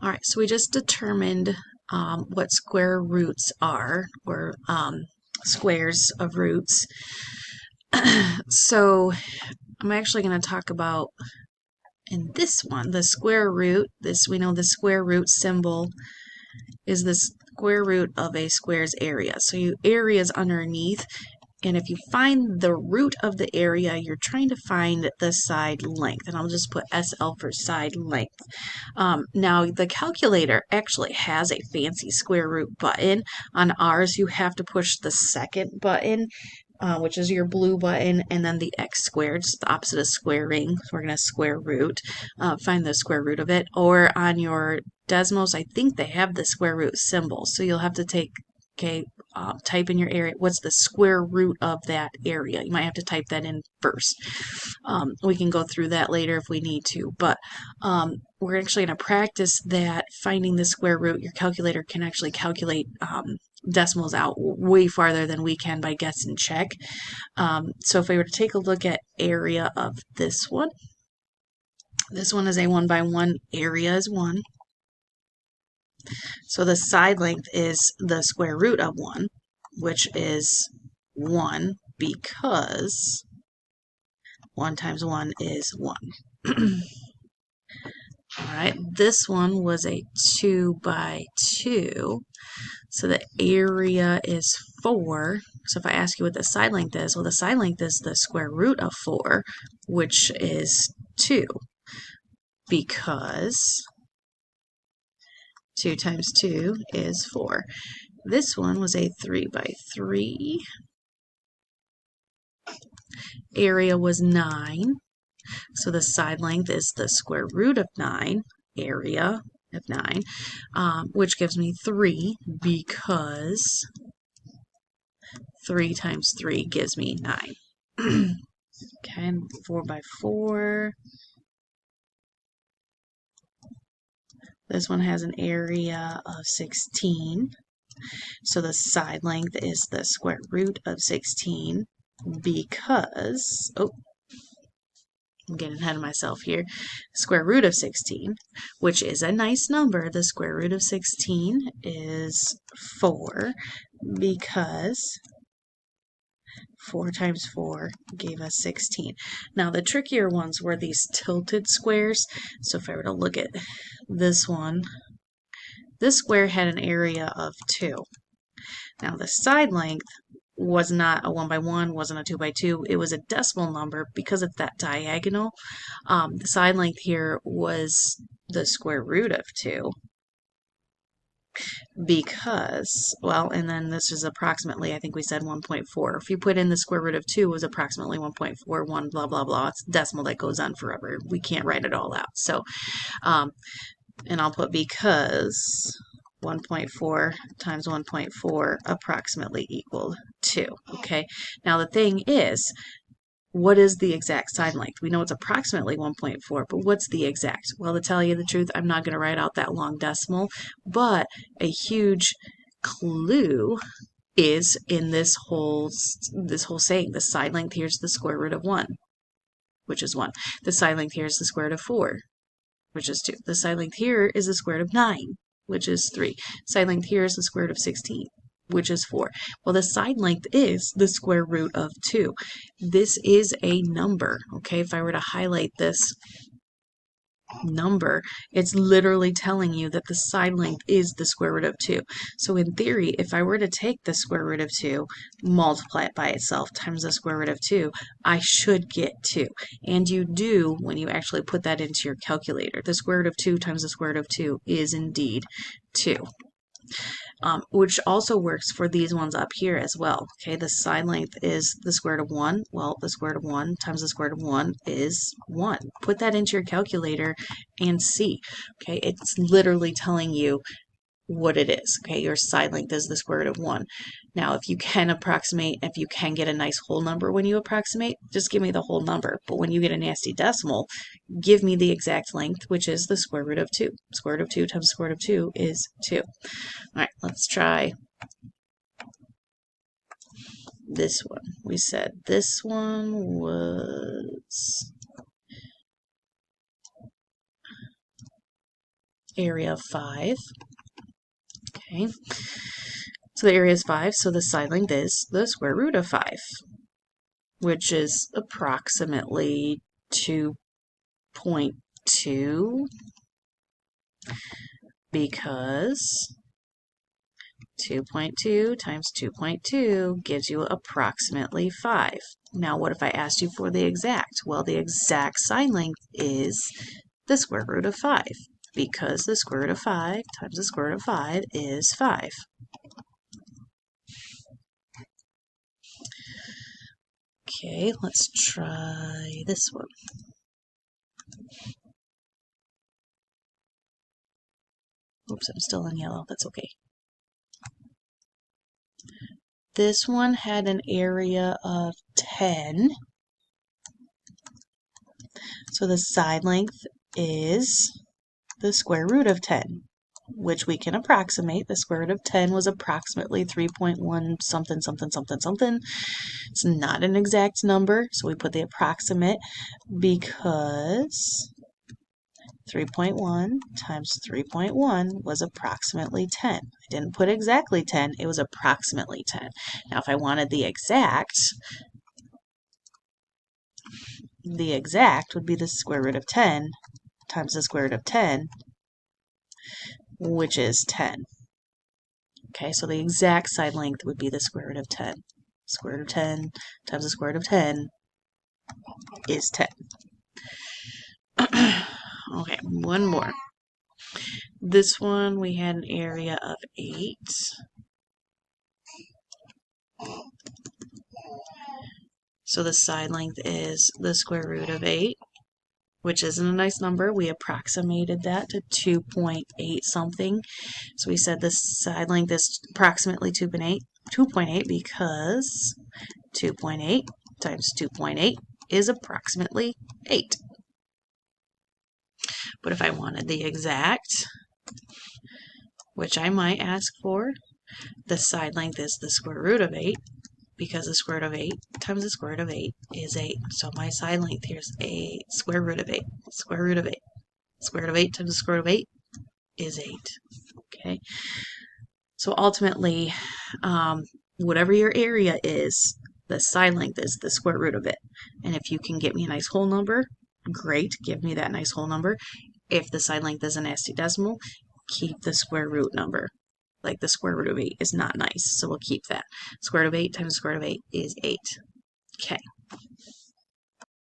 All right, so we just determined what square roots are, or squares of roots. So I'm actually going to talk about, in this one, the square root. We know the square root symbol is the square root of a square's area. So area is underneath, and if you find the root of the area, you're trying to find the side length. And I'll just put SL for side length. Now, the calculator actually has a fancy square root button. On ours, you have to push the second button, which is your blue button, and then the x squared, it's the opposite of squaring. So we're going to square root, find the square root of it. Or on your Desmos, I think they have the square root symbol. So you'll have to type in your area, what's the square root of that area. You might have to type that in first. We can go through that later if we need to, but we're actually going to practice that, finding the square root. Your calculator can actually calculate decimals out way farther than we can by guess and check. So if we were to take a look at area of this one is a 1 by 1, area is 1. So the side length is the square root of 1, which is 1, because 1 times 1 is 1. Alright, this one was a 2 by 2, so the area is 4. So if I ask you what the side length is, well, the side length is the square root of 4, which is 2, because 2 times 2 is 4. This one was a 3 by 3. Area was 9. So the side length is the square root of 9, area of 9, which gives me 3, because 3 times 3 gives me 9. Okay, 4 by 4. This one has an area of 16. So the side length is the square root of 16, because, I'm getting ahead of myself here, square root of 16, which is a nice number. The square root of 16 is 4, because 4 times 4 gave us 16. Now, the trickier ones were these tilted squares. So if I were to look at this one, this square had an area of 2. Now, the side length was not a 1 by 1, wasn't a 2 by 2. It was a decimal number because it's that diagonal. The side length here was the square root of 2, because, well, and then this is approximately, I think we said 1.4. If you put in the square root of 2, it was approximately 1.41, blah, blah, blah. It's a decimal that goes on forever. We can't write it all out. So, and I'll put because 1.4 times 1.4 approximately equaled 2. Okay, now the thing is, what is the exact side length? We know it's approximately 1.4, but what's the exact? Well, to tell you the truth, I'm not going to write out that long decimal, but a huge clue is in this whole saying. The side length here is the square root of 1, which is 1. The side length here is the square root of 4, which is 2. The side length here is the square root of 9, which is 3. Side length here is the square root of 16, which is 4. Well, the side length is the square root of 2. This is a number, okay? If I were to highlight this number, it's literally telling you that the side length is the square root of 2. So in theory, if I were to take the square root of 2, multiply it by itself times the square root of 2, I should get 2. And you do when you actually put that into your calculator. The square root of 2 times the square root of 2 is indeed 2. Which also works for these ones up here as well. Okay, the side length is the square root of 1. Well, the square root of 1 times the square root of 1 is 1. Put that into your calculator and see. Okay, it's literally telling you what it is. Okay, your side length is the square root of 1. Now, if you can get a nice whole number when you approximate, just give me the whole number. But when you get a nasty decimal, give me the exact length, which is the square root of 2. Square root of 2 times the square root of 2 is 2. All right, let's try this one. We said this one was area of 5. Okay, so the area is 5, so the side length is the square root of 5, which is approximately 2.2, because 2.2 times 2.2 gives you approximately 5. Now, what if I asked you for the exact? Well, the exact side length is the square root of 5, because the square root of 5 times the square root of 5 is 5. Okay, let's try this one. Oops, I'm still in yellow. That's okay. This one had an area of 10. So the side length is the square root of 10, which we can approximate. The square root of 10 was approximately 3.1 something, something, something, something. It's not an exact number, so we put the approximate because 3.1 times 3.1 was approximately 10. I didn't put exactly 10, it was approximately 10. Now, if I wanted the exact would be the square root of 10 times the square root of 10, which is 10. Okay, so the exact side length would be the square root of 10. Square root of 10 times the square root of 10 is 10. Okay, one more. This one we had an area of 8. So the side length is the square root of 8, which isn't a nice number. We approximated that to 2.8 something. So we said the side length is approximately 2.8 because 2.8 times 2.8 is approximately 8. But if I wanted the exact, which I might ask for, the side length is the square root of 8, because the square root of 8 times the square root of 8 is 8. So my side length here is 8, square root of 8, square root of 8. Square root of 8 times the square root of 8 is 8. Okay? So ultimately, whatever your area is, the side length is the square root of it. And if you can get me a nice whole number, great, give me that nice whole number. If the side length is a nasty decimal, keep the square root number. Like the square root of 8 is not nice, so we'll keep that. Square root of 8 times the square root of 8 is 8. Okay.